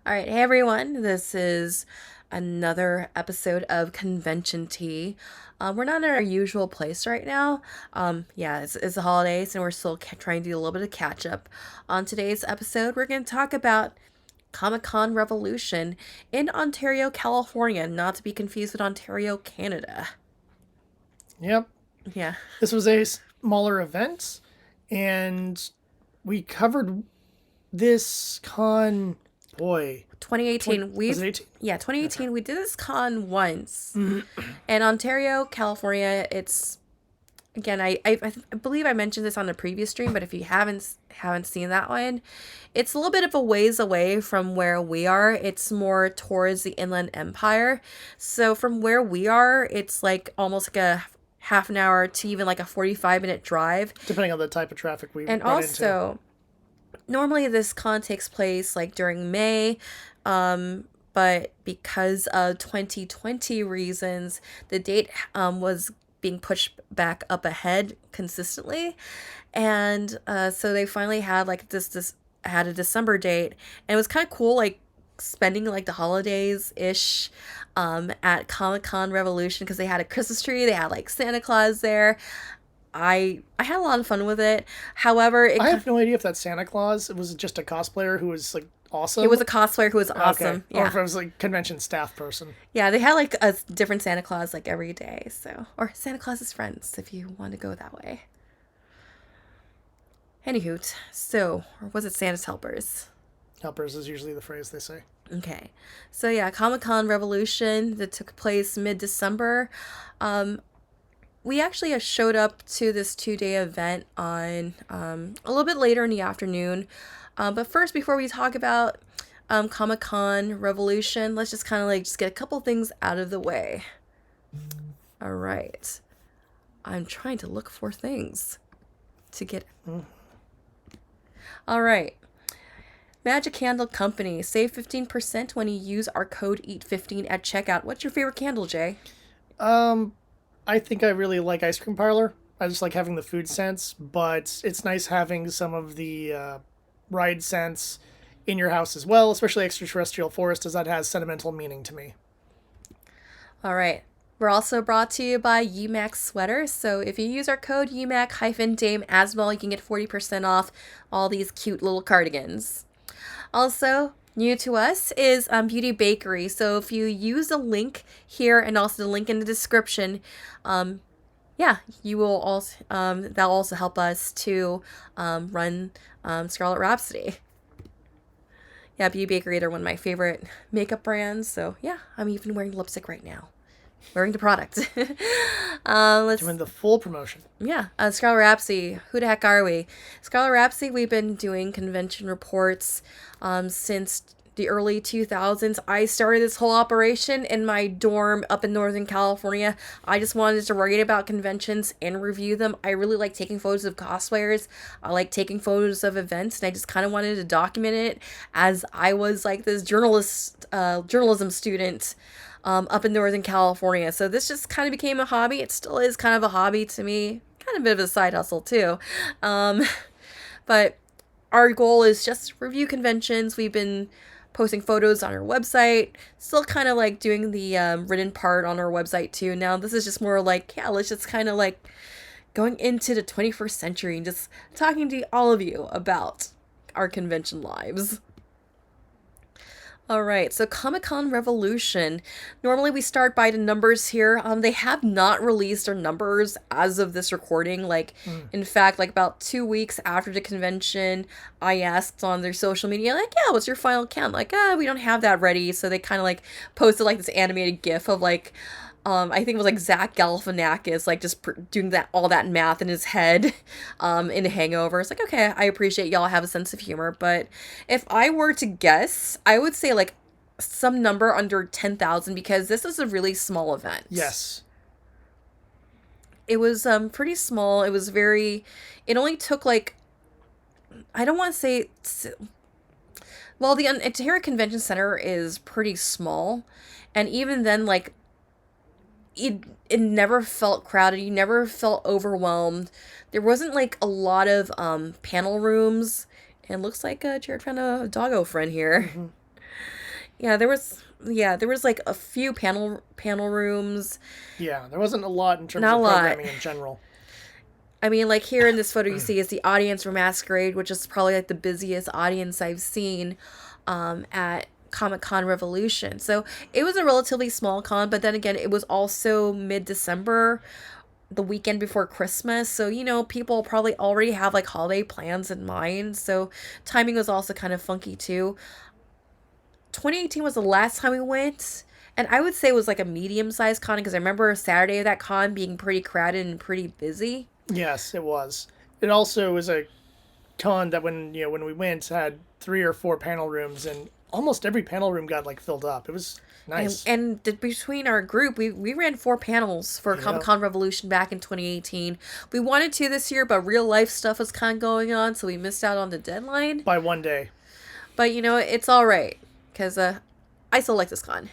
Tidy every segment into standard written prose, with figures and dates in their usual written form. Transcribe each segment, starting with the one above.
All right, hey everyone. This is another episode of Convention Tea. We're not in our usual place right now. It's the holidays and we're still trying to do a little bit of catch up. On today's episode, we're going to talk about Comic-Con Revolution in Ontario, California, not to be confused with Ontario, Canada. Yep. Yeah. This was a smaller event, and we covered this con. Boy, 2018. was it 18? Yeah, 2018. Okay. We did this con once. In Ontario, California, it's again, I believe I mentioned this on the previous stream, but if you haven't seen that one, it's a little bit of a ways away from where we are. It's more towards the Inland Empire. So from where we are, it's like almost like a half an hour to even like a 45-minute drive. Depending on the type of traffic we And run also, normally this con takes place like during May. But because of 2020 reasons, the date was being pushed back up ahead consistently, and so they finally had like this had a December date, and it was kind of cool, like spending like the holidays ish at Comic-Con Revolution because they had a Christmas tree, they had like Santa Claus there. I had a lot of fun with it. However, I have no idea if that's Santa Claus. It was just a cosplayer who was like awesome. It was a cosplayer who was awesome. Okay. Yeah. Or if it was like convention staff person. Yeah, they had like a different Santa Claus like every day, so or Santa Claus's friends if you want to go that way. Anywho, so or was it Santa's helpers? Helpers is usually the phrase they say. Okay, so yeah, Comic-Con Revolution that took place mid-December. We actually showed up to this 2-day event on a little bit later in the afternoon. But first, before we talk about Comic-Con Revolution, let's just kind of like just get a couple things out of the way. All right. I'm trying to look for things to get. All right. Magic Candle Company. Save 15% when you use our code EAT15 at checkout. What's your favorite candle, Jay? I think I really like Ice Cream Parlor. I just like having the food scents, but it's nice having some of the ride scents in your house as well, especially Extraterrestrial Forest, as that has sentimental meaning to me. All right. We're also brought to you by UMAC Sweaters. So if you use our code UMAC-Dame as well, you can get 40% off all these cute little cardigans. Also, new to us is Beauty Bakery. So if you use the link here and also the link in the description, you will also that'll also help us to run Scarlet Rhapsody. Yeah, Beauty Bakery, they're one of my favorite makeup brands. So yeah, I'm even wearing lipstick right now. Wearing the product. Let's doing the full promotion. Yeah, Scarlet Rhapsody. Who the heck are we? Scarlet Rhapsody, we've been doing convention reports since the early 2000s. I started this whole operation in my dorm up in Northern California. I just wanted to write about conventions and review them. I really like taking photos of cosplayers. I like taking photos of events, and I just kind of wanted to document it as I was like this journalism student up in Northern California. So this just kind of became a hobby. It still is kind of a hobby to me. Kind of a bit of a side hustle too. But our goal is just review conventions. We've been posting photos on our website. Still kind of like doing the written part on our website too. Now this is just more like, yeah, let's just kind of like going into the 21st century and just talking to all of you about our convention lives. All right, so Comic-Con Revolution. Normally we start by the numbers here. They have not released their numbers as of this recording. In fact, like about 2 weeks after the convention, I asked on their social media, like, yeah, what's your final count? Like, we don't have that ready. So they kind of like posted like this animated GIF of like, I think it was like Zach Galifianakis, like just doing all that math in his head, in Hangover. It's like, okay, I appreciate y'all have a sense of humor, but if I were to guess, I would say like some number under 10,000 because this is a really small event. Yes. It was pretty small. It only took like, I don't want to say, well, the Ontario Convention Center is pretty small, and even then, like, it never felt crowded. You never felt overwhelmed. There wasn't like a lot of panel rooms. And looks like Jared found a doggo friend here. there was like a few panel rooms. Yeah, there wasn't a lot in terms Not a of lot. programming in general. I mean, like here in this photo, you see is the audience for Masquerade, which is probably like the busiest audience I've seen at Comic Con Revolution. So it was a relatively small con, but then again, it was also mid December, the weekend before Christmas. So, people probably already have like holiday plans in mind. So timing was also kind of funky too. 2018 was the last time we went. And I would say it was like a medium sized con because I remember Saturday of that con being pretty crowded and pretty busy. Yes, it was. It also was a con that when we went had 3 or 4 panel rooms, and almost every panel room got like filled up. It was And nice. and between our group, we ran 4 panels for Comic Yeah, Con Revolution back in 2018. We wanted to this year, but real life stuff was kind of going on, so we missed out on the deadline. by one day. But it's all right because I still like this con.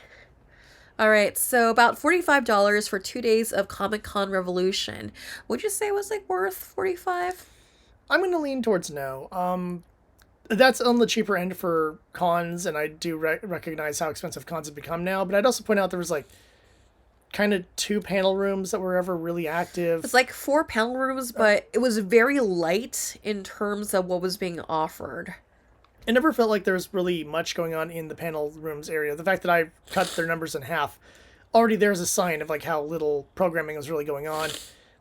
All right, so about $45 for 2 days of Comic Con Revolution. Would you say it was like worth 45? I'm gonna lean towards no. That's on the cheaper end for cons, and I do recognize how expensive cons have become now. But I'd also point out there was like kind of 2 panel rooms that were ever really active. It's like 4 panel rooms, but it was very light in terms of what was being offered. It never felt like there was really much going on in the panel rooms area. The fact that I cut their numbers in half, already there's a sign of like how little programming was really going on.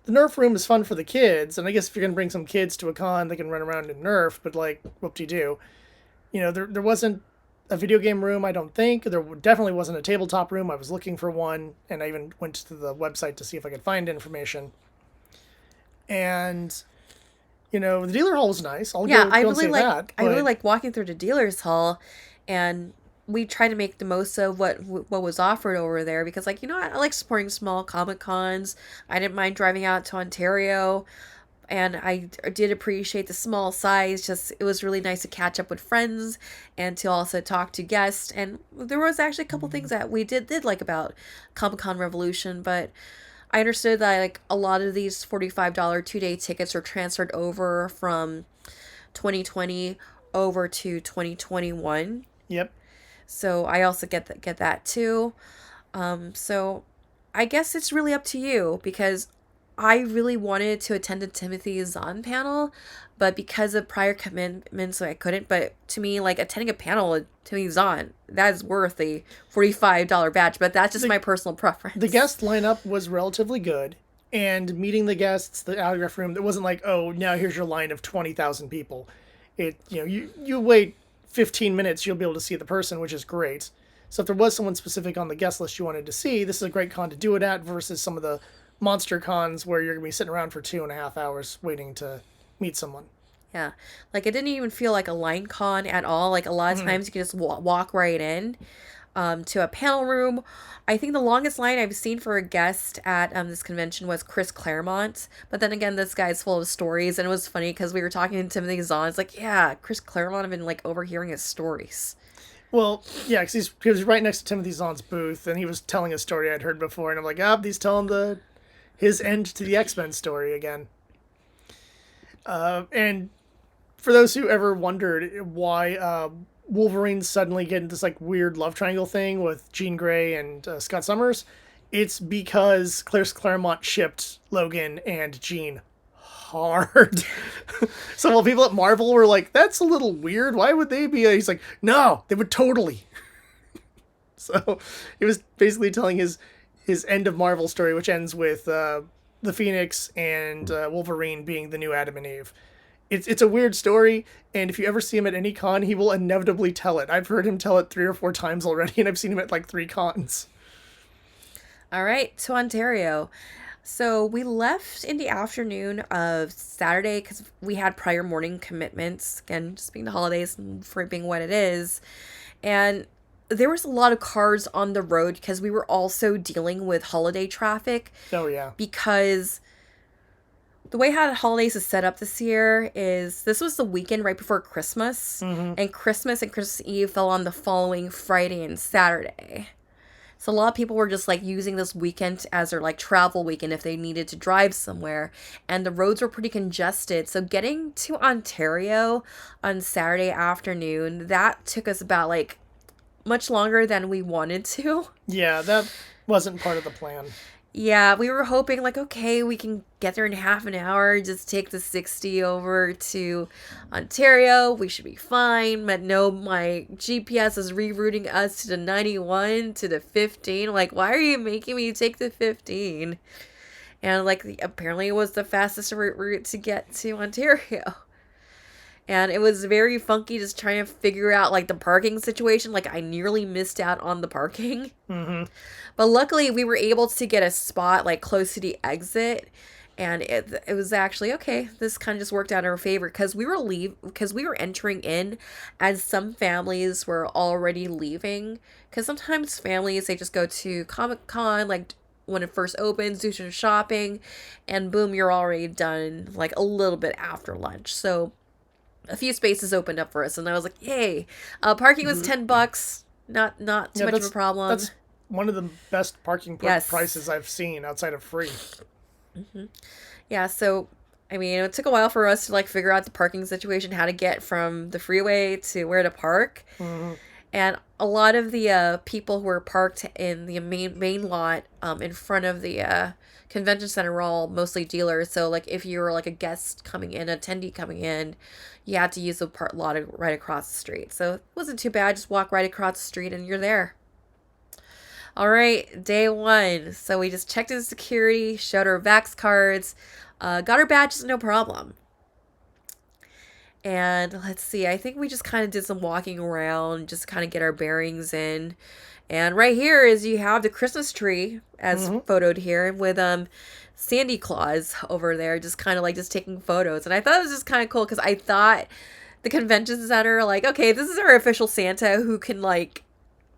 The Nerf room is fun for the kids, and I guess if you're gonna bring some kids to a con, they can run around in Nerf. But like, whoop de do, there wasn't a video game room. I don't think there definitely wasn't a tabletop room. I was looking for one, and I even went to the website to see if I could find information. And the dealer hall was nice. I'll Yeah, go and say that. I really But like walking through the dealer's hall, and we try to make the most of what was offered over there because, like, I like supporting small comic cons. I didn't mind driving out to Ontario, and I did appreciate the small size. Just it was really nice to catch up with friends and to also talk to guests. And there was actually a couple things that we did like about Comic Con Revolution, but I understood that like a lot of these $45 2 day tickets are transferred over from 2020 over to 2021. yep. So I also get that too. So I guess it's really up to you because I really wanted to attend the Timothy Zahn panel, but because of prior commitments, I couldn't. But to me, like attending a panel with Timothy Zahn, that is worth the $45 badge. But that's just The my personal the preference. guest lineup was relatively good, and meeting the guests, the autograph room, it wasn't like, oh, now here's your line of 20,000 people. You wait 15 minutes, you'll be able to see the person, which is great. So if there was someone specific on the guest list you wanted to see, this is a great con to do it at versus some of the monster cons where you're gonna be sitting around for 2.5 hours waiting to meet someone. Yeah, like it didn't even feel like a line con at all. Like a lot of times you can just walk right in to a panel room. I think the longest line I've seen for a guest at this convention was Chris Claremont. But then again, this guy's full of stories, and it was funny because we were talking to Timothy Zahn. It's like, yeah, Chris Claremont. I've been like overhearing his stories. Well, yeah, because he was right next to Timothy Zahn's booth, and he was telling a story I'd heard before, and I'm like, he's telling his end to the X-Men story again. And for those who ever wondered why Wolverine's suddenly getting this like weird love triangle thing with Jean Grey and Scott Summers, it's because Claremont shipped Logan and Jean hard. So while people at Marvel were like, "That's a little weird. Why would they be?" He's like, "No, they would totally." So he was basically telling his end of Marvel story, which ends with the Phoenix and Wolverine being the new Adam and Eve. It's a weird story, and if you ever see him at any con, he will inevitably tell it. I've heard him tell it 3 or 4 times already, and I've seen him at like 3 cons. All right, to Ontario. So we left in the afternoon of Saturday because we had prior morning commitments. Again, just being the holidays and for it being what it is. And there was a lot of cars on the road because we were also dealing with holiday traffic Oh yeah, because the way how the holidays is set up this year is this was the weekend right before Christmas, and Christmas Eve fell on the following Friday and Saturday. So a lot of people were just like using this weekend as their like travel weekend if they needed to drive somewhere, and the roads were pretty congested. So getting to Ontario on Saturday afternoon, that took us about like much longer than we wanted to. Yeah, that wasn't part of the plan. Yeah, we were hoping like, okay, we can get there in half an hour, just take the 60 over to Ontario, we should be fine. But no, my GPS is rerouting us to the 91 to the 15. Like, why are you making me take the 15? And like, apparently it was the fastest route to get to Ontario. And it was very funky just trying to figure out like the parking situation. Like, I nearly missed out on the parking. Mm-hmm. But luckily, we were able to get a spot like close to the exit, and it was actually okay. This kind of just worked out in our favor because we were entering in as some families were already leaving. Because sometimes families, they just go to Comic-Con like when it first opens, do some shopping, and boom, you're already done like a little bit after lunch. So a few spaces opened up for us, and I was like, yay! Parking was $10. Not too much of a problem. That's one of the best parking Yes. prices I've seen outside of free. Yeah, so I mean, it took a while for us to like figure out the parking situation, how to get from the freeway to where to park. Mm-hmm. And a lot of the people who were parked in the main lot in front of the convention center were all mostly dealers. So like if you were like a guest coming in, attendee coming in, you had to use the lot right across the street. So it wasn't too bad. Just walk right across the street and you're there. All right, day one. So we just checked in security, showed our Vax cards, got our badges, no problem. And let's see, I think we just kind of did some walking around, just kind of get our bearings in. And right here is you have the Christmas tree as photoed here with Sandy Claus over there, just kind of like just taking photos. And I thought it was just kind of cool because I thought the convention center, like, okay, this is our official Santa who can like,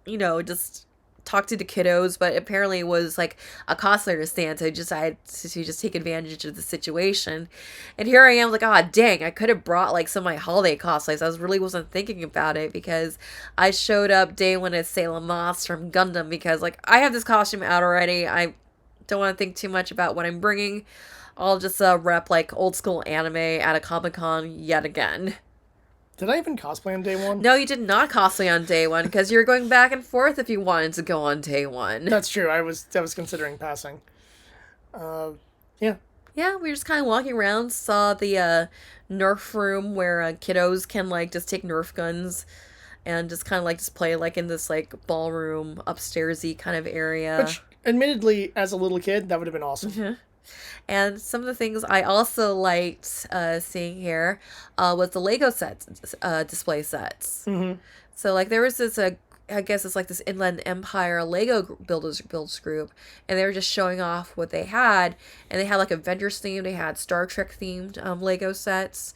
just talk to the kiddos, but apparently it was like a cosplayer Santa who decided to just take advantage of the situation. And here I am like, ah, dang, I could have brought like some of my holiday cosplays. Wasn't thinking about it because I showed up day one as Salem Moss from Gundam because like I have this costume out already. I don't want to think too much about what I'm bringing. I'll just rep like old school anime at a Comic-Con yet again. Did I even cosplay on day one? No, you did not cosplay on day one because you were going back and forth if you wanted to go on day one. That's true. I was considering passing. Yeah. Yeah, we were just kind of walking around, saw the Nerf room where kiddos can like just take Nerf guns and just kind of like just play like in this like ballroom upstairsy kind of area. Which, admittedly, as a little kid, that would have been awesome. Mm-hmm. And some of the things I also liked seeing here was the Lego sets, display sets. Mm-hmm. So like there was this, I guess it's like this Inland Empire Lego builds group, and they were just showing off what they had, and they had like Avengers themed, they had Star Trek themed Lego sets,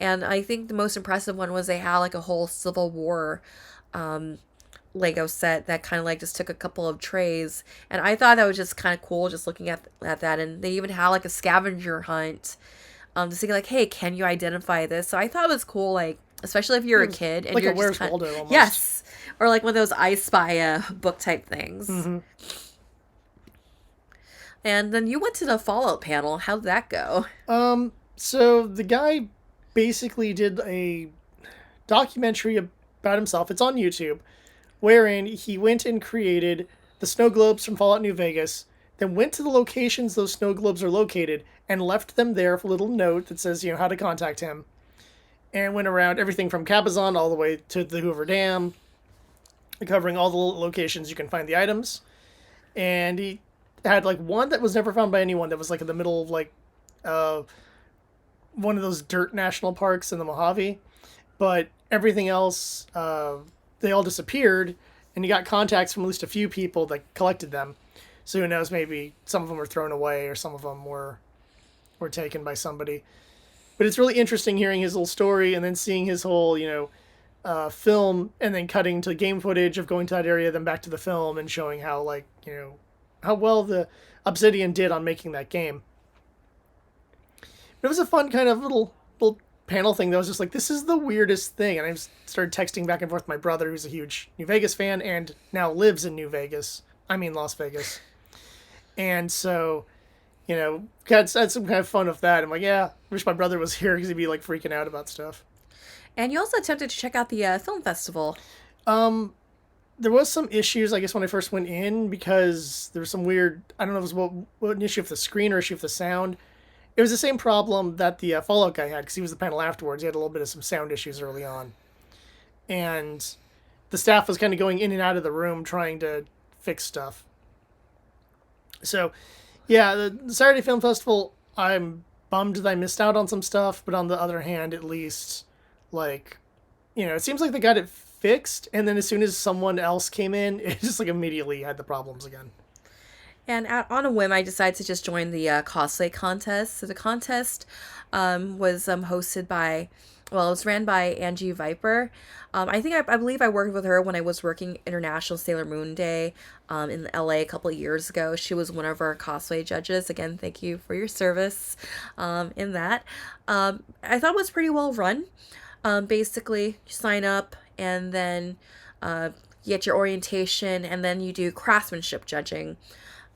and I think the most impressive one was they had like a whole Civil War Lego set that kind of like just took a couple of trays, and I thought that was just kind of cool just looking at that. And they even had like a scavenger hunt to see like, hey, can you identify this? So I thought it was cool, like especially if you're a kid and like you're a Where's just Waldo almost. yes, or like one of those I Spy book type things. Mm-hmm. And then you went to the Fallout panel. How'd that go? So the guy basically did a documentary about himself. It's on YouTube, wherein he went and created the snow globes from Fallout New Vegas, then went to the locations those snow globes are located and left them there with a little note that says, how to contact him. And went around everything from Cabazon all the way to the Hoover Dam, covering all the locations you can find the items. And he had like one that was never found by anyone that was like in the middle of like one of those dirt national parks in the Mojave. But everything else, they all disappeared, and he got contacts from at least a few people that collected them. So who knows, maybe some of them were thrown away or some of them were taken by somebody. But it's really interesting hearing his little story and then seeing his whole, film, and then cutting to game footage of going to that area, then back to the film and showing how, like, how well the Obsidian did on making that game. But it was a fun kind of little panel thing that was just like, this is the weirdest thing. And I started texting back and forth with my brother, who's a huge New Vegas fan and now lives in Las Vegas. And so, had some kind of fun with that. I'm like, yeah, I wish my brother was here because he'd be like freaking out about stuff. And you also attempted to check out the film festival. there was some issues, I guess, when I first went in because there was some weird. I don't know if it was what an issue with the screen or issue with the sound. It was the same problem that the Fallout guy had because he was the panel afterwards. He had a little bit of some sound issues early on, and the staff was kind of going in and out of the room trying to fix stuff. So, yeah, the Saturday Film Festival, I'm bummed that I missed out on some stuff, but on the other hand, at least, like, it seems like they got it fixed, and then as soon as someone else came in, it just, like, immediately had the problems again. And on a whim, I decided to just join the cosplay contest. So the contest was hosted by, well, it was ran by Angie Viper. I believe I worked with her when I was working International Sailor Moon Day in LA a couple of years ago. She was one of our cosplay judges. Again, thank you for your service in that. I thought it was pretty well run. Basically, you sign up and then you get your orientation, and then you do craftsmanship judging.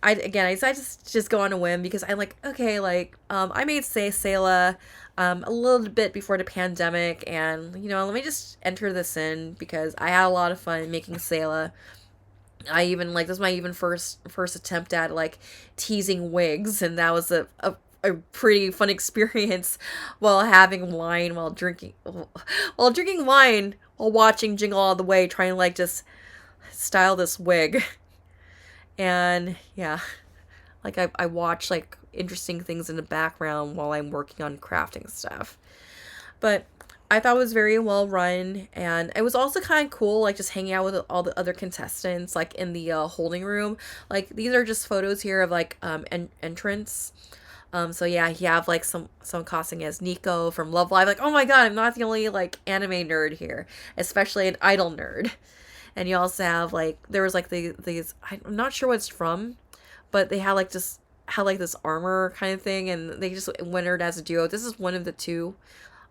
I just go on a whim because I'm like, okay, like, I made Sayla a little bit before the pandemic, and, let me just enter this in because I had a lot of fun making Sayla. I even, like, this was my even first attempt at, like, teasing wigs, and that was a pretty fun experience while having wine, while drinking wine, while watching Jingle All the Way, trying to, like, just style this wig. And yeah, like I watch like interesting things in the background while I'm working on crafting stuff. But I thought it was very well run, and it was also kind of cool, like just hanging out with all the other contestants, like in the holding room. Like these are just photos here of like entrance. So yeah, you have like some casting as Nico from Love Live. Like, oh my god, I'm not the only like anime nerd here, especially an idol nerd. And you also have like there was like these I'm not sure what it's from, but they had like just had like this armor kind of thing, and they just wintered as a duo. This is one of the two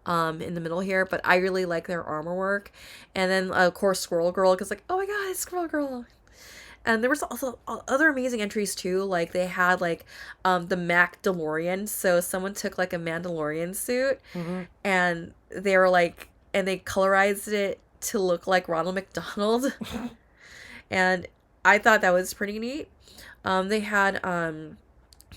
in the middle here, but I really like their armor work. And then of course Squirrel Girl, because like, oh my god, it's Squirrel Girl. And there was also other amazing entries too. Like they had like the Mac DeLorean. So someone took like a Mandalorian suit, Mm-hmm. and they were like, and they colorized it to look like Ronald McDonald. And I thought that was pretty neat. They had a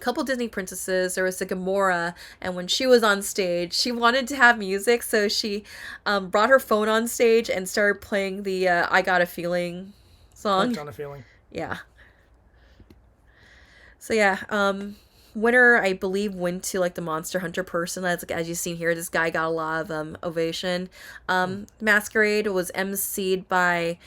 couple Disney princesses. There was a Gamora, and when she was on stage, she wanted to have music, so she brought her phone on stage and started playing the I Got a Feeling song. Worked on a feeling. Yeah. So yeah, winner, I believe, went to like the Monster Hunter person. As you've seen here, this guy got a lot of ovation. Masquerade was emceed by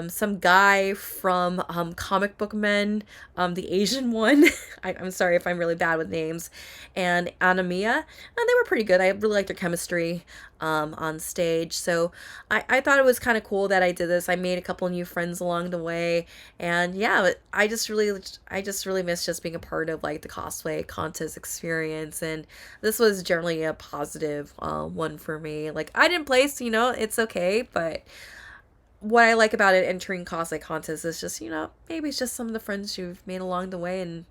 some guy from Comic Book Men, the Asian one. I'm sorry if I'm really bad with names, and Anamia, and they were pretty good. I really liked their chemistry on stage. So I thought it was kind of cool that I did this. I made a couple new friends along the way, and yeah, I just really miss just being a part of like the cosplay contest experience, and this was generally a positive one for me. Like I didn't place, it's okay, but what I like about it entering cosplay contests is just, maybe it's just some of the friends you've made along the way, and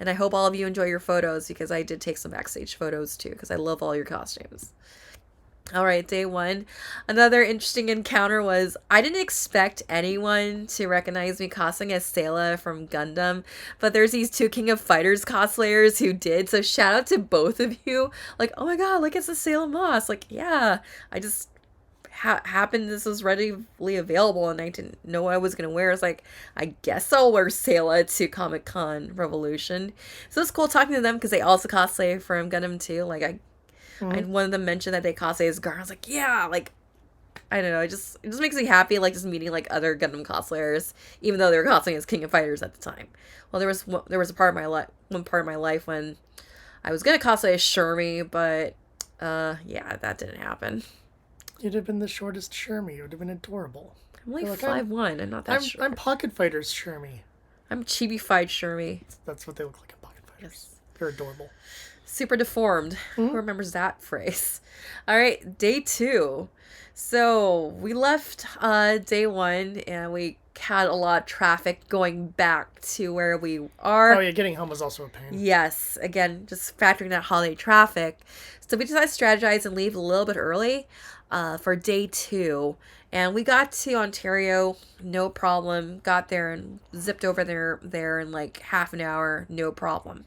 I hope all of you enjoy your photos, because I did take some backstage photos too, because I love all your costumes. All right, day one. Another interesting encounter was I didn't expect anyone to recognize me cosplaying as Sayla from Gundam, but there's these two King of Fighters cosplayers who did. So shout out to both of you. Like, oh my god, like it's a Sayla Moss. Like, yeah, I just happened, this was readily available, and I didn't know what I was gonna wear. It's like, I guess I'll wear Sayla to Comic-Con Revolution. So it's cool talking to them, because they also cosplay from Gundam too. Like I one of them mentioned that they cosplay as Gar. I was like, yeah, like I don't know, it just makes me happy, like just meeting like other Gundam cosplayers, even though they were cosplaying as King of Fighters at the time. Well, there was a part of my life when I was gonna cosplay as Shermie, but yeah, that didn't happen. You'd have been the shortest Shermie. You would have been adorable. I'm like 5'1". I'm not that short. I'm Pocket Fighters Shermie. I'm chibi-fied Shermie. That's what they look like in Pocket Fighters. Yes. They're adorable. Super deformed. Who remembers that phrase? All right, day two. So we left day one, and we had a lot of traffic going back to where we are. Oh yeah, getting home was also a pain. Yes, again, just factoring that holiday traffic. So we decided to strategize and leave a little bit early. for day 2. And we got to Ontario, no problem. Got there and zipped over there in like half an hour, no problem.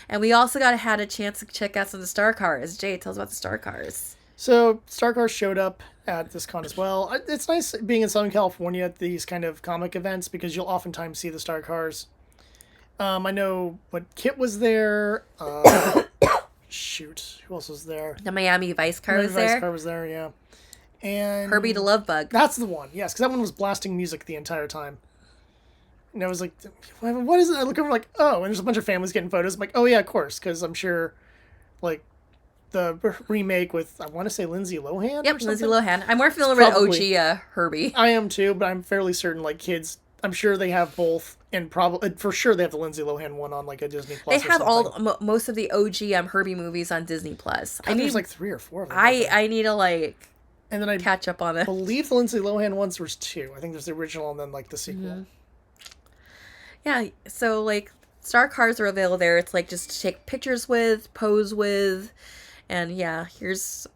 And we also had a chance to check out some of the Star Cars. Jay, tell us about the Star Cars. So Star Cars showed up at this con as well. It's nice being in Southern California at these kind of comic events because you'll oftentimes see the Star Cars. I know what Kit was there. Shoot, who else was there? The Miami Vice car was there. Vice car was there, yeah. And Herbie the Love Bug. That's the one, yes, because that one was blasting music the entire time. And I was like, what is it? I look over like, oh, and there's a bunch of families getting photos. I'm like, oh yeah, of course, because I'm sure, like, the remake with, I want to say Lindsay Lohan? Yep, Lindsay Lohan. I'm more familiar with OG Herbie. I am too, but I'm fairly certain, like, kids, I'm sure they have both, and probably, for sure they have the Lindsay Lohan one on, like, a Disney Plus. They have most of the OG Herbie movies on Disney Plus. I think there's like 3 or 4 of them. I need to, like, and then I catch up on it. I believe the Lindsay Lohan ones was 2. I think there's the original and then, like, the sequel. Mm-hmm. Yeah, so, like, Star Cars are available there. It's, like, just to take pictures with, pose with. And yeah,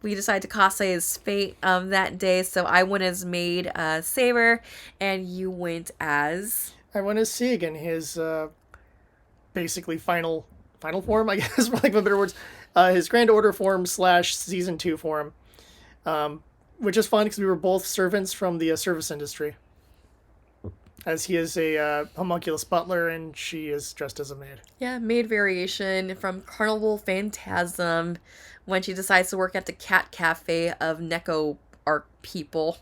we decided to cosplay as Fate that day. So I went as Maid Saber, and you went as... I went as Sieg in his basically final form, I guess, for lack of better words. His Grand Order form / Season 2 form. Which is fun because we were both servants from the service industry. As he is a homunculus butler and she is dressed as a maid. Yeah, maid variation from Carnival Phantasm when she decides to work at the cat cafe of Neko Arc people.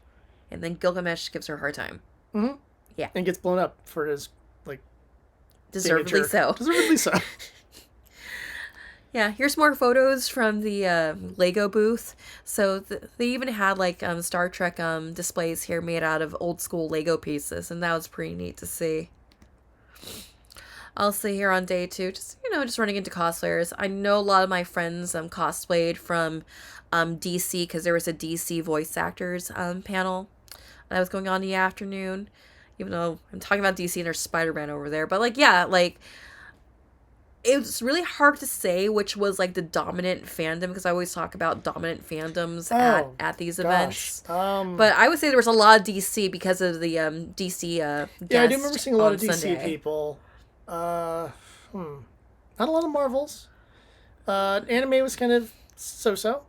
And then Gilgamesh gives her a hard time. Mm-hmm. Yeah. And gets blown up for his, like... Deservedly so. Deservedly so. Yeah, here's more photos from the Lego booth. So they even had like Star Trek displays here made out of old school Lego pieces, and that was pretty neat to see. Also here on day 2, just running into cosplayers. I know a lot of my friends cosplayed from DC because there was a DC voice actors panel that was going on in the afternoon. Even though I'm talking about DC and there's Spider-Man over there, but like yeah, like. It was really hard to say which was like the dominant fandom because I always talk about dominant fandoms at these events. But I would say there was a lot of DC because of the DC yeah, I do remember seeing a lot of DC Sunday. people. Not a lot of Marvels. Anime was kind of so-so.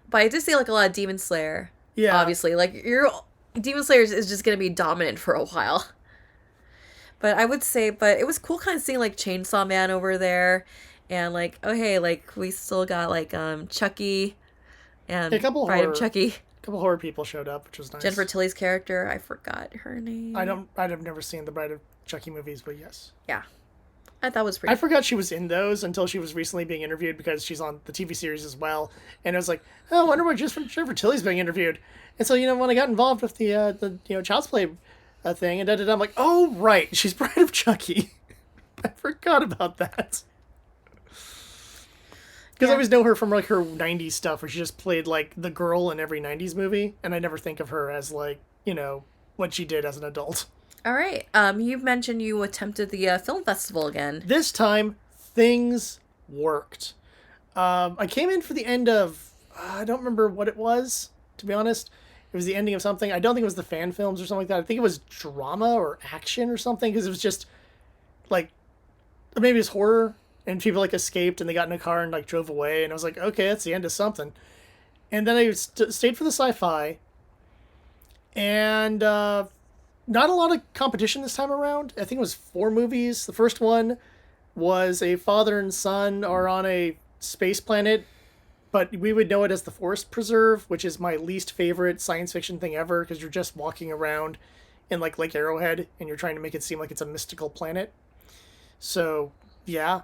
But I did see like a lot of Demon Slayer. Yeah. Obviously. Like Demon Slayer is just going to be dominant for a while. But I would say, it was cool kind of seeing, like, Chainsaw Man over there. And, like, oh, hey, like, we still got, like, Chucky and Bride of Chucky. A couple horror people showed up, which was nice. Jennifer Tilly's character, I forgot her name. I've never seen the Bride of Chucky movies, but yes. Yeah. I thought it was pretty I forgot she was in those until she was recently being interviewed because she's on the TV series as well. And I was like, oh, I wonder why Jennifer Tilly's being interviewed. And so, when I got involved with the Child's Play thing, and I'm like, oh, right, she's Bride of Chucky. I forgot about that. Because I always know her from, like, her 90s stuff, where she just played, like, the girl in every 90s movie, and I never think of her as, like, what she did as an adult. All right. You mentioned you attempted the film festival again. This time, things worked. I came in for the end of, I don't remember what it was, to be honest. It was the ending of something. I don't think it was the fan films or something like that. I think it was drama or action or something, because it was just, like, maybe it's horror, and people, like, escaped, and they got in a car and, like, drove away, and I was like, okay, that's the end of something. And then I stayed for the sci-fi, and not a lot of competition this time around. I think it was 4 movies. The first one was a father and son are on a space planet, but we would know it as the Forest Preserve, which is my least favorite science fiction thing ever, because you're just walking around in, like, Lake Arrowhead, and you're trying to make it seem like it's a mystical planet. So, yeah.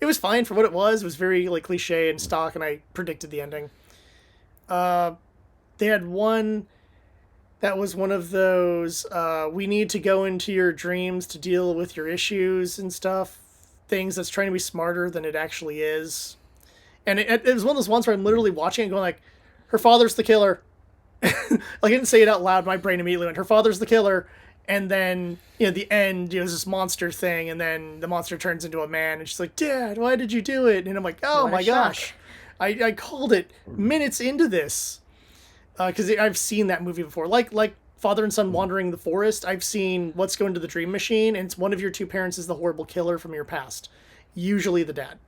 It was fine for what it was. It was very, like, cliche and stock, and I predicted the ending. They had one that was one of those, we need to go into your dreams to deal with your issues and stuff. Things that's trying to be smarter than it actually is. And it was one of those ones where I'm literally watching it going like, her father's the killer. Like, I didn't say it out loud. My brain immediately went, her father's the killer. And then, the end, there's this monster thing. And then the monster turns into a man. And she's like, Dad, why did you do it? And I'm like, oh my gosh. I called it minutes into this. because I've seen that movie before. Like Father and Son Wandering the Forest. I've seen Let's Go Into the Dream Machine, and it's one of your two parents is the horrible killer from your past, usually the dad.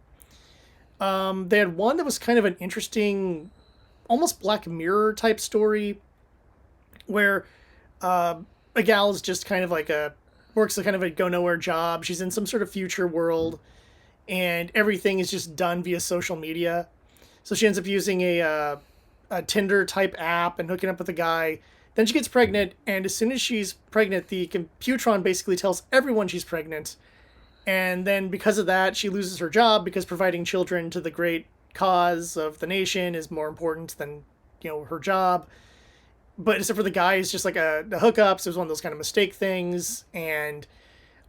They had one that was kind of an interesting, almost Black Mirror type story, where a gal is just kind of like works a kind of a go nowhere job. She's in some sort of future world, and everything is just done via social media. So she ends up using a Tinder type app and hooking up with a guy. Then she gets pregnant, and as soon as she's pregnant, the Computron basically tells everyone she's pregnant. And then because of that, she loses her job because providing children to the great cause of the nation is more important than, her job. But except for the guy, is just like a hookup, so it was one of those kind of mistake things. And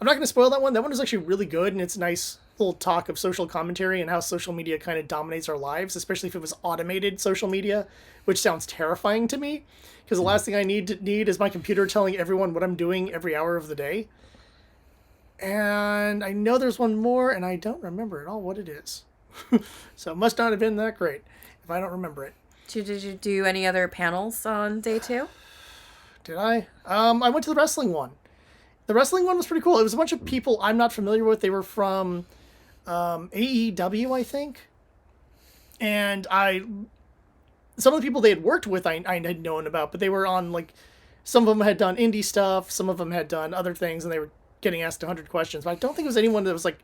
I'm not going to spoil that one. That one is actually really good, and it's a nice little talk of social commentary and how social media kind of dominates our lives, especially if it was automated social media, which sounds terrifying to me, because the last thing I need is my computer telling everyone what I'm doing every hour of the day. And I know there's one more, and I don't remember at all what it is. So it must not have been that great if I don't remember it. Did you do any other panels on day 2? Did I? I went to the wrestling one. The wrestling one was pretty cool. It was a bunch of people I'm not familiar with. They were from AEW, I think. And some of the people they had worked with I had known about, but they were on, like, some of them had done indie stuff, some of them had done other things, and they were getting asked 100 questions. But I don't think it was anyone that was like,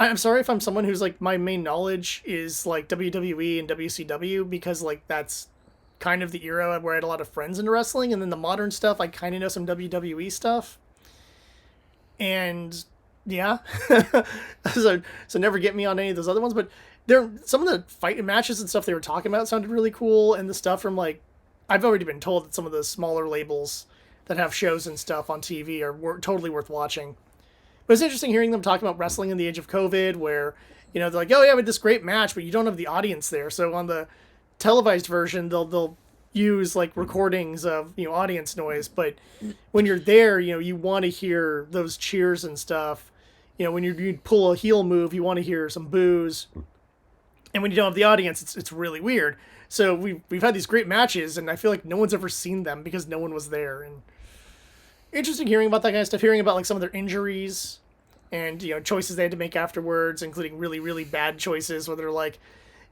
I'm sorry if I'm someone who's like, my main knowledge is like WWE and WCW, because like that's kind of the era where I had a lot of friends into wrestling, and then the modern stuff, I kind of know some WWE stuff. And yeah, so never get me on any of those other ones, but some of the fight matches and stuff they were talking about sounded really cool, and the stuff from like, I've already been told that some of the smaller labels that have shows and stuff on TV are totally worth watching. But it's interesting hearing them talk about wrestling in the age of COVID, where, they're like, oh yeah, we had this great match, but you don't have the audience there. So on the televised version, they'll use like recordings of, audience noise. But when you're there, you want to hear those cheers and stuff. When you pull a heel move, you want to hear some boos. And when you don't have the audience, it's really weird. So we've had these great matches, and I feel like no one's ever seen them because no one was there. And interesting hearing about that kind of stuff, hearing about like some of their injuries and, choices they had to make afterwards, including really, really bad choices where they're like,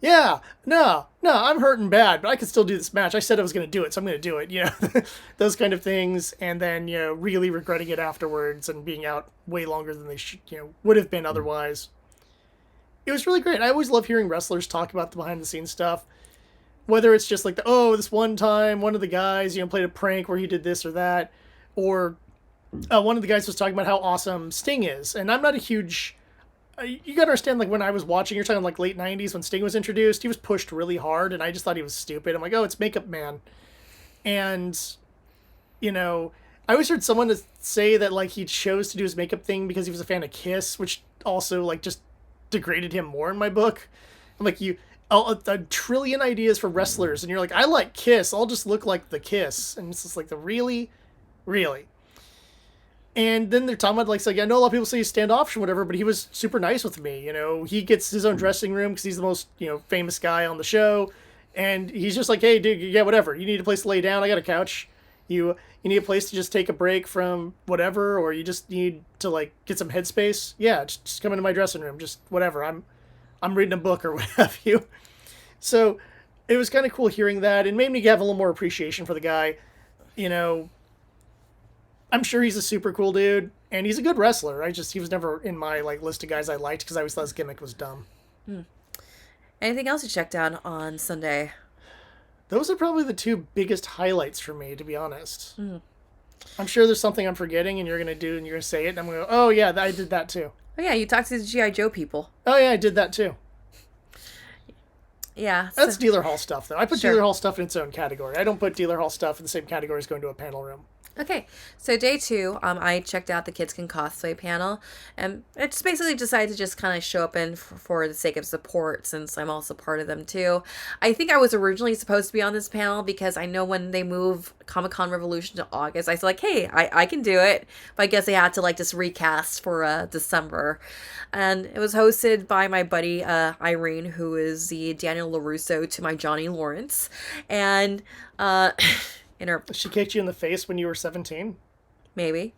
yeah, no, I'm hurting bad, but I can still do this match. I said I was going to do it, so I'm going to do it, those kind of things. And then, really regretting it afterwards and being out way longer than they would have been otherwise. It was really great. I always love hearing wrestlers talk about the behind the scenes stuff, whether it's just like this one time one of the guys, played a prank where he did this or that. Or one of the guys was talking about how awesome Sting is. And I'm not a huge... you gotta understand, like, when I was watching, you're talking, like, late 90s when Sting was introduced, he was pushed really hard, and I just thought he was stupid. I'm like, oh, it's Makeup Man. And, I always heard someone say that, like, he chose to do his makeup thing because he was a fan of Kiss, which also, like, just degraded him more in my book. I'm like, a trillion ideas for wrestlers, and you're like, I like Kiss, I'll just look like the Kiss. And it's just like, really? And then they're talking about, like, I know a lot of people say he's standoffish or whatever, but he was super nice with me. He gets his own dressing room because he's the most, famous guy on the show. And he's just like, hey, dude, yeah, whatever. You need a place to lay down. I got a couch. You need a place to just take a break from whatever, or you just need to, like, get some headspace. Yeah, just come into my dressing room. Just whatever. I'm reading a book or what have you. So it was kind of cool hearing that. It made me have a little more appreciation for the guy. I'm sure he's a super cool dude, and he's a good wrestler. He was never in my, like, list of guys I liked because I always thought his gimmick was dumb. Anything else you checked out on Sunday? Those are probably the two biggest highlights for me, to be honest. I'm sure there's something I'm forgetting, and you're going to do, and you're going to say it, and I'm going to go, oh, yeah, I did that too. Oh, yeah, you talked to the G.I. Joe people. Oh, yeah, I did that too. Yeah. That's dealer hall stuff, though. I put dealer hall stuff in its own category. I don't put dealer hall stuff in the same category as going to a panel room. Okay, so day two, I checked out the Kids Can Cosplay panel, and I just basically decided to just kind of show up in for the sake of support, since I'm also part of them too. I think I was originally supposed to be on this panel because I know when they move Comic Con Revolution to August, I was like, hey, I can do it, but I guess they had to like just recast for December, and it was hosted by my buddy Irene, who is the Daniel LaRusso to my Johnny Lawrence, and in her She kicked you in the face when you were 17? maybe.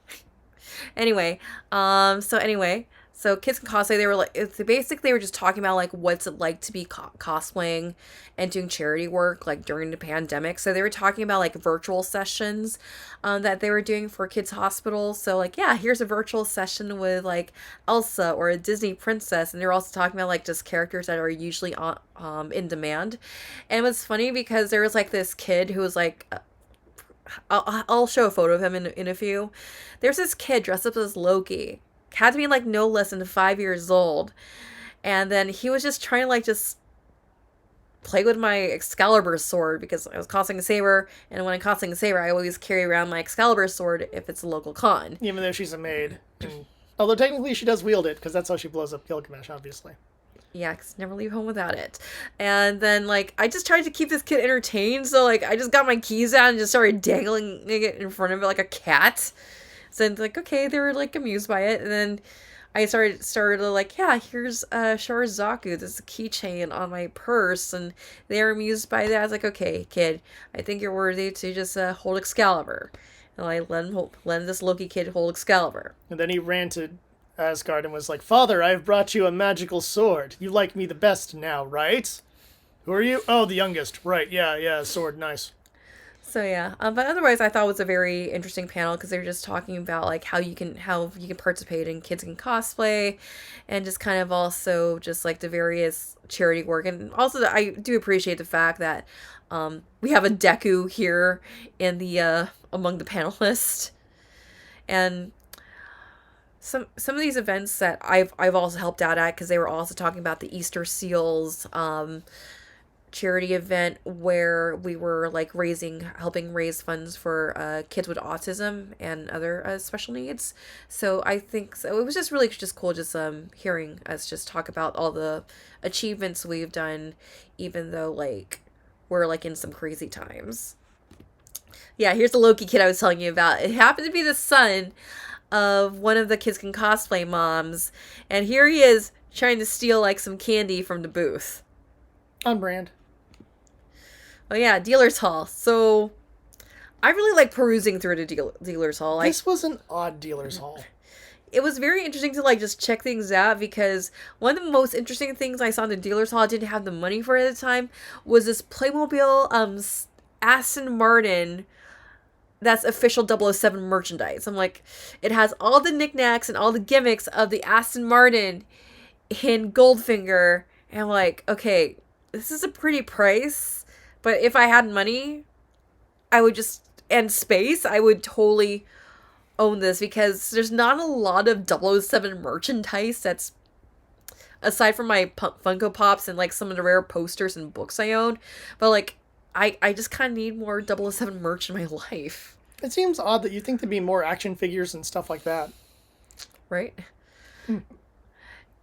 So Kids Can Cosplay, they were like, they were just talking about like what's it like to be cosplaying and doing charity work like during the pandemic. So they were talking about like virtual sessions that they were doing for kids hospitals. So like, yeah, here's a virtual session with like Elsa or a Disney princess, and they're also talking about like just characters that are usually on in demand. And it was funny because there was like this kid who was like, I'll show a photo of him in a few. There's this kid dressed up as Loki. Had to be like no less than 5 years old. And then he was just trying to like just play with my Excalibur sword because I was cosplaying a saber, and when I'm cosplaying a saber, I always carry around my Excalibur sword if it's a local con. Even though she's a maid. Although technically she does wield it, because that's how she blows up Gilgamesh, obviously. Yeah, 'cause never leave home without it. And then, like, I just tried to keep this kid entertained, so, like, I just got my keys out and just started dangling it in front of it like a cat. So, like, okay, they were, like, amused by it. And then I started to, like, yeah, here's Sharazaku. This is a keychain on my purse. And they were amused by that. I was like, okay, kid, I think you're worthy to just hold Excalibur. And I let this Loki kid hold Excalibur. And then he ran to Asgard and was like, Father, I've brought you a magical sword. You like me the best now, right? Who are you? Oh, the youngest. Right, yeah, sword, nice. So yeah, but otherwise, I thought it was a very interesting panel because they were just talking about like how you can participate in Kids Can Cosplay, and just kind of also just like the various charity work, and also I do appreciate the fact that we have a Deku here in the among the panelists, and some of these events that I've also helped out at, because they were also talking about the Easter Seals charity event where we were like helping raise funds for kids with autism and other special needs. So I think so it was just really just cool just hearing us just talk about all the achievements we've done, even though like we're like in some crazy times. Yeah, here's the Loki kid I was telling you about. It happened to be the son of one of the Kids Can Cosplay moms, and here he is trying to steal like some candy from the booth. On brand. Oh yeah, dealer's hall. So I really like perusing through the dealer's hall. This was an odd dealer's hall. It was very interesting to like just check things out, because one of the most interesting things I saw in the dealer's hall, I didn't have the money for it at the time, was this Playmobil Aston Martin that's official 007 merchandise. I'm like, it has all the knickknacks and all the gimmicks of the Aston Martin in Goldfinger. And I'm like, okay, this is a pretty price, but if I had money, I would just, and space, I would totally own this, because there's not a lot of 007 merchandise that's, aside from my Funko Pops and like some of the rare posters and books I own, but like, I just kind of need more 007 merch in my life. It seems odd that you think there'd be more action figures and stuff like that. Right?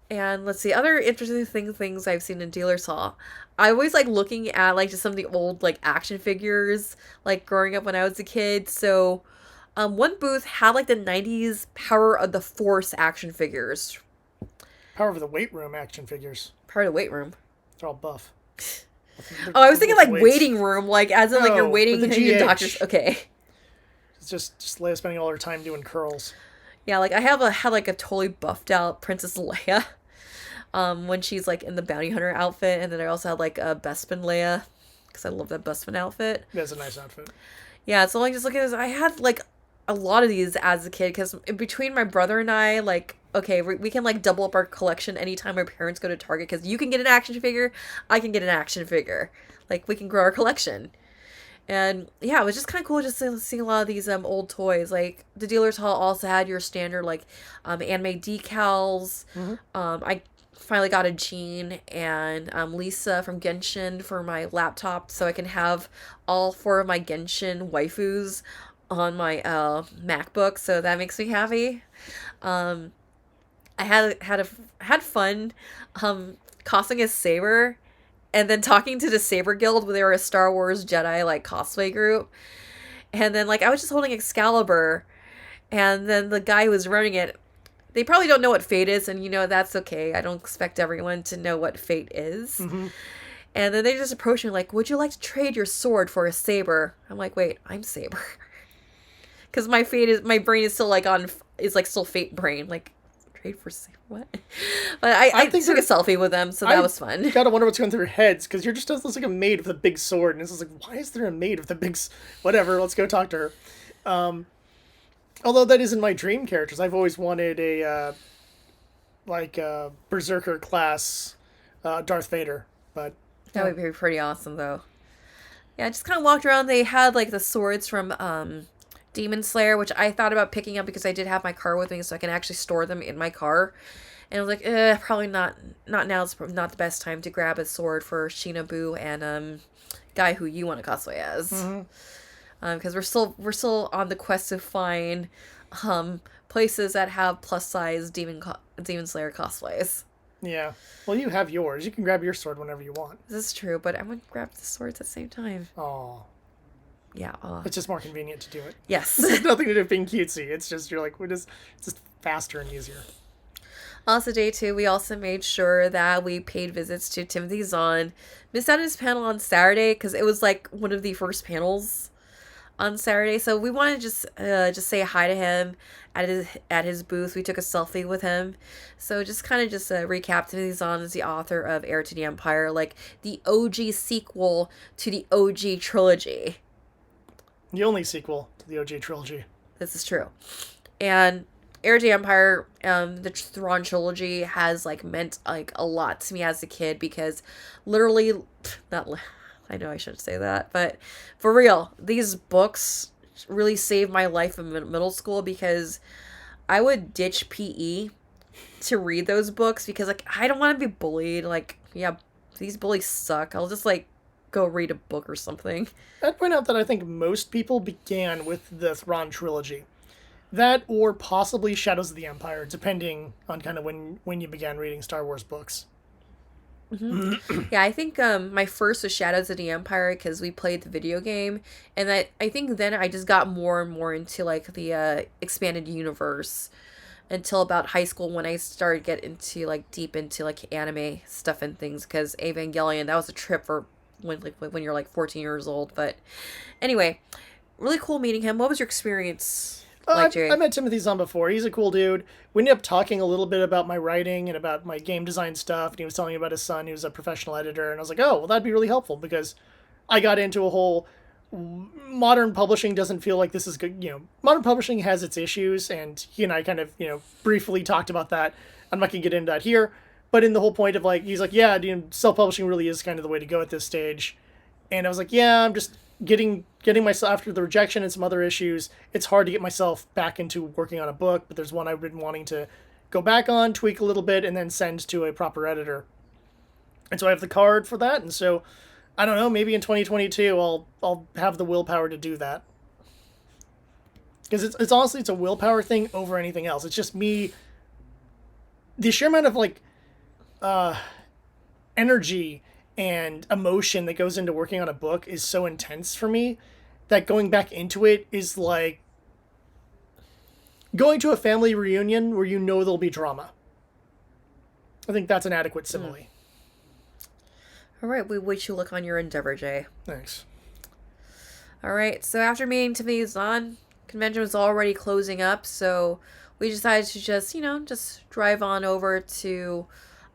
And let's see, other interesting things I've seen in dealer's hall. I always like looking at like just some of the old like action figures, like growing up when I was a kid. So one booth had like the 90s Power of the Force action figures. Power of the Weight Room action figures. Power of the Weight Room. They're all buff. Oh, I was thinking like waiting room, like as in like you're waiting with in the your GH. doctor's. Okay. It's just Leia spending all her time doing curls. Yeah, like I had like a totally buffed out Princess Leia, when she's like in the bounty hunter outfit, and then I also had like a Bespin Leia, because I love that Bespin outfit. That's a nice outfit. Yeah, so like just looking at this, I had like a lot of these as a kid, because between my brother and I, like, okay, we can like double up our collection anytime our parents go to Target, because you can get an action figure, I can get an action figure, like we can grow our collection. And yeah, it was just kind of cool just seeing a lot of these old toys. Like the dealer's hall also had your standard like anime decals. Mm-hmm. I finally got a Jean and Lisa from Genshin for my laptop, so I can have all 4 of my Genshin waifus on my MacBook, so that makes me happy. Um, I had fun cosplaying as Saber, and then talking to the Saber Guild, where they were a Star Wars Jedi like cosplay group. And then like I was just holding Excalibur, and then the guy who was running it, they probably don't know what fate is, and that's okay. I don't expect everyone to know what fate is. Mm-hmm. And then they just approached me like, "Would you like to trade your sword for a saber?" I'm like, "Wait, I'm Saber," because my brain is still like still fate brain. Like, trade for saber, what? But I took a selfie with them, so that was fun. Gotta wonder what's going through their heads, because you're just looks like a maid with a big sword, and it's just like, why is there a maid with a big whatever? Let's go talk to her. Although that isn't my dream characters, I've always wanted a berserker class Darth Vader, but that would be pretty awesome, though. Yeah, I just kind of walked around. They had like the swords from Demon Slayer, which I thought about picking up because I did have my car with me, so I can actually store them in my car. And I was like, probably not now. It's not the best time to grab a sword for Shinobu and guy who you want to cosplay as. Mm-hmm. Because we're still on the quest to find places that have plus size Demon Slayer cosplays. Yeah. Well, you have yours. You can grab your sword whenever you want. This is true, but I want to grab the swords at the same time. Oh. Yeah. It's just more convenient to do it. Yes. It's nothing to do with being cutesy. It's just, you're like, it's just faster and easier. Also, day 2, we also made sure that we paid visits to Timothy Zahn. Missed out on his panel on Saturday because it was like one of the first panels on Saturday. So we wanted to just say hi to him at his booth. We took a selfie with him. So just kind of recap, Timothy Zahn is the author of Heir to the Empire, like the OG sequel to the OG trilogy. The only sequel to the OG trilogy. This is true. And Heir to the Empire, the Thrawn trilogy has like meant like a lot to me as a kid, because literally, I know I shouldn't say that, but for real, these books really saved my life in middle school, because I would ditch PE to read those books because like I don't want to be bullied. Like, yeah, these bullies suck. I'll just like go read a book or something. I'd point out that I think most people began with the Thrawn trilogy. That or possibly Shadows of the Empire, depending on kind of when you began reading Star Wars books. Mm-hmm. Yeah, I think my first was Shadows of the Empire because we played the video game, and I think then I just got more and more into like the expanded universe until about high school, when I started getting into like deep into like anime stuff and things, because Evangelion, that was a trip for when you're like 14 years old. But anyway, really cool meeting him. What was your experience? I met Timothy Zahn before. He's a cool dude. We ended up talking a little bit about my writing and about my game design stuff, and he was telling me about his son. He was a professional editor, and I was like, oh, well, that'd be really helpful, because I got into a whole modern publishing doesn't feel like this is good. Modern publishing has its issues, and he and I kind of, briefly talked about that. I'm not going to get into that here, but in the whole point of like, he's like, yeah, self-publishing really is kind of the way to go at this stage. And I was like, yeah, I'm just getting myself, after the rejection and some other issues, it's hard to get myself back into working on a book, but there's one I've been wanting to go back on, tweak a little bit, and then send to a proper editor. And so I have the card for that, and so I don't know, maybe in 2022 I'll have the willpower to do that. Because it's honestly, it's a willpower thing over anything else. It's just me, the sheer amount of like energy and emotion that goes into working on a book is so intense for me that going back into it is like going to a family reunion where there'll be drama. I think that's an adequate simile. All right, we wish you luck on your endeavor, Jay. Thanks. All right, so after meeting Timothy Zahn, convention was already closing up, so we decided to just drive on over to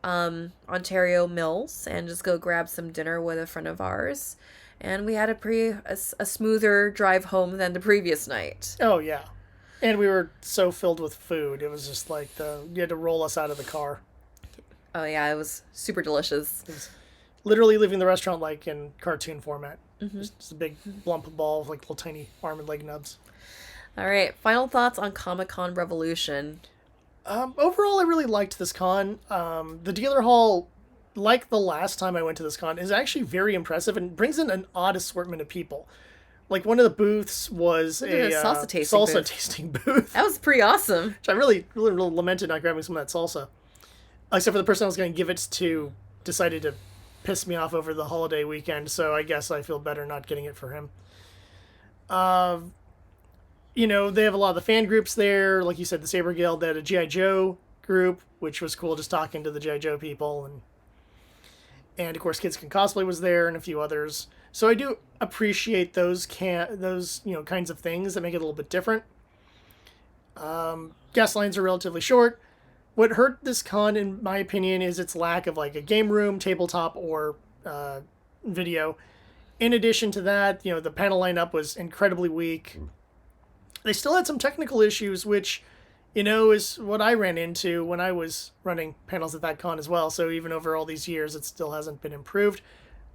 Ontario Mills and just go grab some dinner with a friend of ours. And we had a smoother drive home than the previous night. Oh, yeah. And we were so filled with food. It was just like you had to roll us out of the car. Oh, yeah, it was super delicious. It was literally leaving the restaurant like in cartoon format. Mm-hmm. Just a big lump of ball with like little tiny arm and leg nubs. All right, final thoughts on Comic-Con Revolution. Overall, I really liked this con. The dealer hall, like the last time I went to this con, is actually very impressive and brings in an odd assortment of people. Like, one of the booths was Look at a salsa tasting booth. That was pretty awesome. Which I really lamented not grabbing some of that salsa. Except for the person I was going to give it to decided to piss me off over the holiday weekend, so I guess I feel better not getting it for him. You know, they have a lot of the fan groups there. Like you said, the Saber Guild, they had a G.I. Joe group, which was cool, just talking to the G.I. Joe people. And of course, Kids Can Cosplay was there, and a few others. So I do appreciate those kinds of things that make it a little bit different. Guest lines are relatively short. What hurt this con, in my opinion, is its lack of like a game room, tabletop, or video. In addition to that, the panel lineup was incredibly weak. They still had some technical issues, which, is what I ran into when I was running panels at that con as well. So even over all these years, it still hasn't been improved.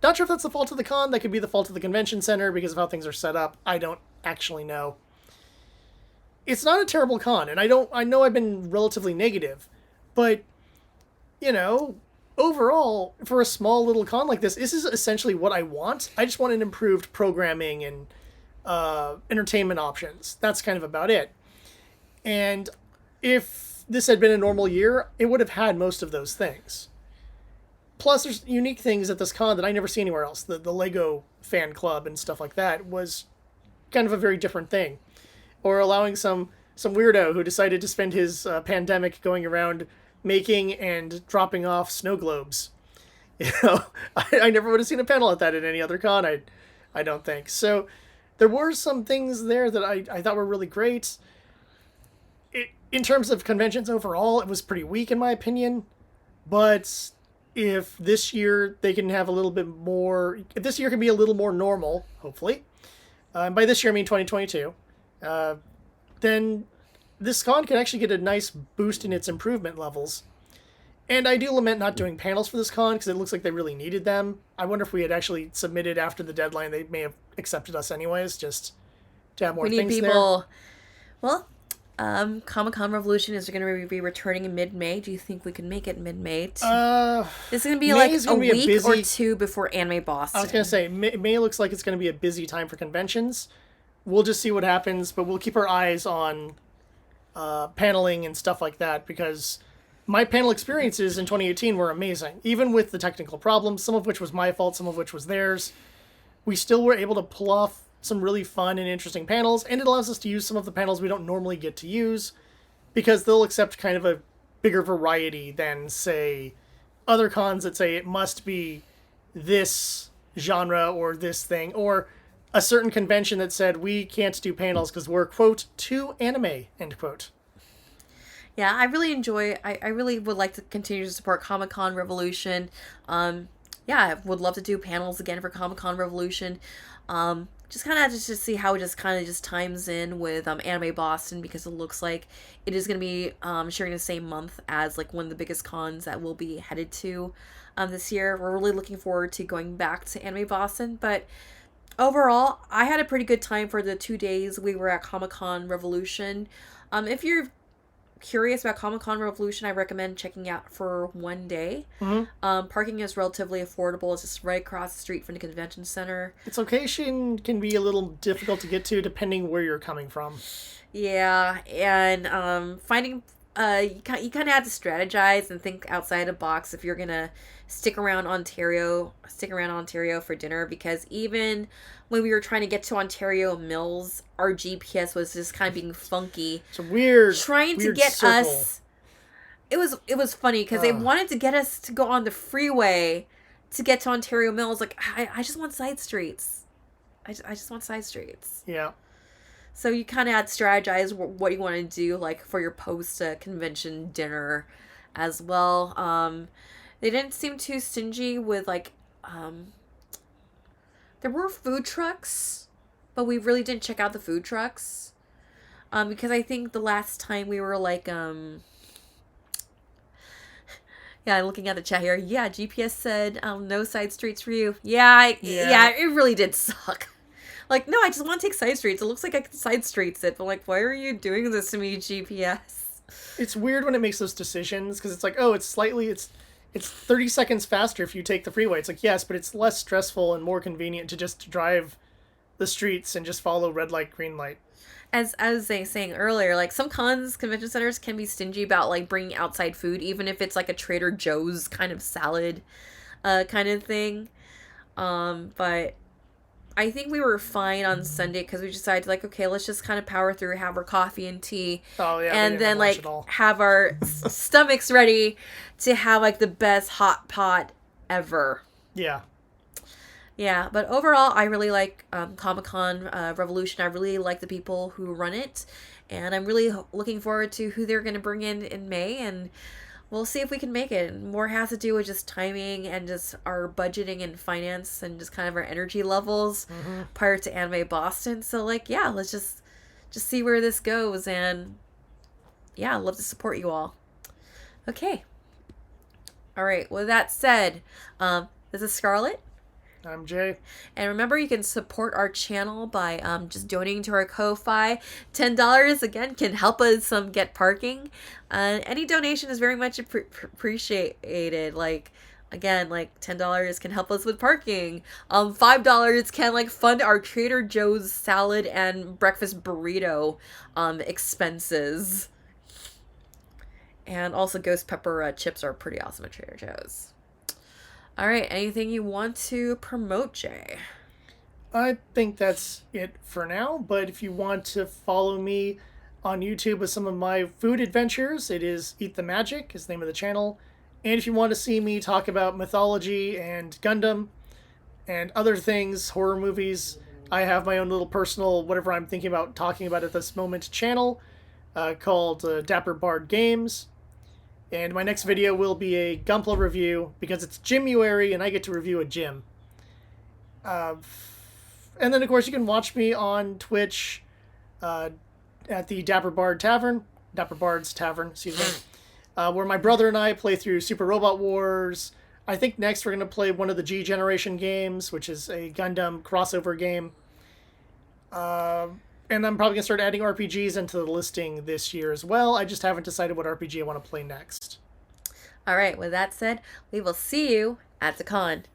Not sure if that's the fault of the con. That could be the fault of the convention center because of how things are set up. I don't actually know. It's not a terrible con, and I know I've been relatively negative, but, overall, for a small little con like this is essentially what I want. I just want an improved programming and entertainment options. That's kind of about it. And if this had been a normal year, it would have had most of those things. Plus, there's unique things at this con that I never see anywhere else. The Lego fan club and stuff like that was kind of a very different thing. Or allowing some weirdo who decided to spend his pandemic going around making and dropping off snow globes. I never would have seen a panel at that at any other con, I don't think. So there were some things there that I thought were really great. In terms of conventions overall, it was pretty weak in my opinion. But if this year they can have a little bit more... If this year can be a little more normal, hopefully. By this year I mean 2022. Then this con can actually get a nice boost in its improvement levels. And I do lament not doing panels for this con because it looks like they really needed them. I wonder if we had actually submitted after the deadline, they may have accepted us anyways, just to have more things there. We need people. Well, Comic-Con Revolution is going to be returning in mid-May. Do you think we can make it mid-May? It's going to be like a week or two before Anime Boston. I was going to say, May looks like it's going to be a busy time for conventions. We'll just see what happens, but we'll keep our eyes on paneling and stuff like that, because my panel experiences in 2018 were amazing. Even with the technical problems, some of which was my fault, some of which was theirs, we still were able to pull off some really fun and interesting panels, and it allows us to use some of the panels we don't normally get to use, because they'll accept kind of a bigger variety than, say, other cons that say it must be this genre or this thing, or a certain convention that said we can't do panels because we're, quote, too anime, end quote. Yeah, I really enjoy... I really would like to continue to support Comic-Con Revolution. Yeah, I would love to do panels again for Comic-Con Revolution. Just kind of just to see how it just times in with Anime Boston, because it looks like it is going to be sharing the same month as like one of the biggest cons that we'll be headed to this year. We're really looking forward to going back to Anime Boston, but overall, I had a pretty good time for the 2 days we were at Comic-Con Revolution. If you're curious about Comic-Con Revolution, I recommend checking out for one day. Mm-hmm. Parking is relatively affordable. It's just right across the street from the convention center. Its location can be a little difficult to get to depending where you're coming from. Yeah, and finding... you kind of have to strategize and think outside the box if you're gonna stick around Ontario for dinner, because even when we were trying to get to Ontario Mills, our GPS was just kind of being funky. It's a weird to get circle. Us. It was funny because they wanted to get us to go on the freeway to get to Ontario Mills. Like I just want side streets. I just want side streets. Yeah. So you kind of had to strategize what you want to do, like, for your post-convention dinner as well. They didn't seem too stingy with, like, there were food trucks, but we really didn't check out the food trucks. Because I think the last time we were, like, yeah, looking at the chat here. Yeah, GPS said, no side streets for you. Yeah, it really did suck. Like, no, I just want to take side streets. It looks like I can side streets it, but, like, why are you doing this to me, GPS? It's weird when it makes those decisions, because it's like, oh, it's 30 seconds faster if you take the freeway. It's like, yes, but it's less stressful and more convenient to just drive the streets and just follow red light, green light. As I was saying earlier, like some convention centers can be stingy about like bringing outside food, even if it's like a Trader Joe's kind of salad, kind of thing. But I think we were fine on Sunday because we decided like, okay, let's just kind of power through, have our coffee and tea, Oh yeah, we and didn't then have lunch like at all. have our stomachs ready to have like the best hot pot ever. Yeah. Yeah, but overall, I really like Comic Con Revolution. I really like the people who run it, and I'm really looking forward to who they're going to bring in May, and we'll see if we can make it. More has to do with just timing and just our budgeting and finance and just kind of our energy levels prior to Anime Boston. So like, yeah, let's just see where this goes, and yeah, I'd love to support you all. Okay. All right. With that said, this is Scarlett. I'm Jay. And remember, you can support our channel by just donating to our Ko-Fi. $10, again, can help us get parking. Any donation is very much appreciated. Like, again, like $10 can help us with parking. $5 can like fund our Trader Joe's salad and breakfast burrito expenses. And also ghost pepper chips are pretty awesome at Trader Joe's. All right, anything you want to promote, Jay? I think that's it for now, but if you want to follow me on YouTube with some of my food adventures, it is Eat the Magic is the name of the channel. And if you want to see me talk about mythology and Gundam and other things, horror movies, I have my own little personal, whatever I'm thinking about talking about at this moment, channel called Dapper Bard Games. And my next video will be a Gunpla review, because it's Gymuary and I get to review a gym. And then, of course, you can watch me on Twitch at the Dapper Bard's Tavern, excuse me, where my brother and I play through Super Robot Wars. I think next we're going to play one of the G Generation games, which is a Gundam crossover game. And I'm probably going to start adding RPGs into the listing this year as well. I just haven't decided what RPG I want to play next. All right, with that said, we will see you at the con.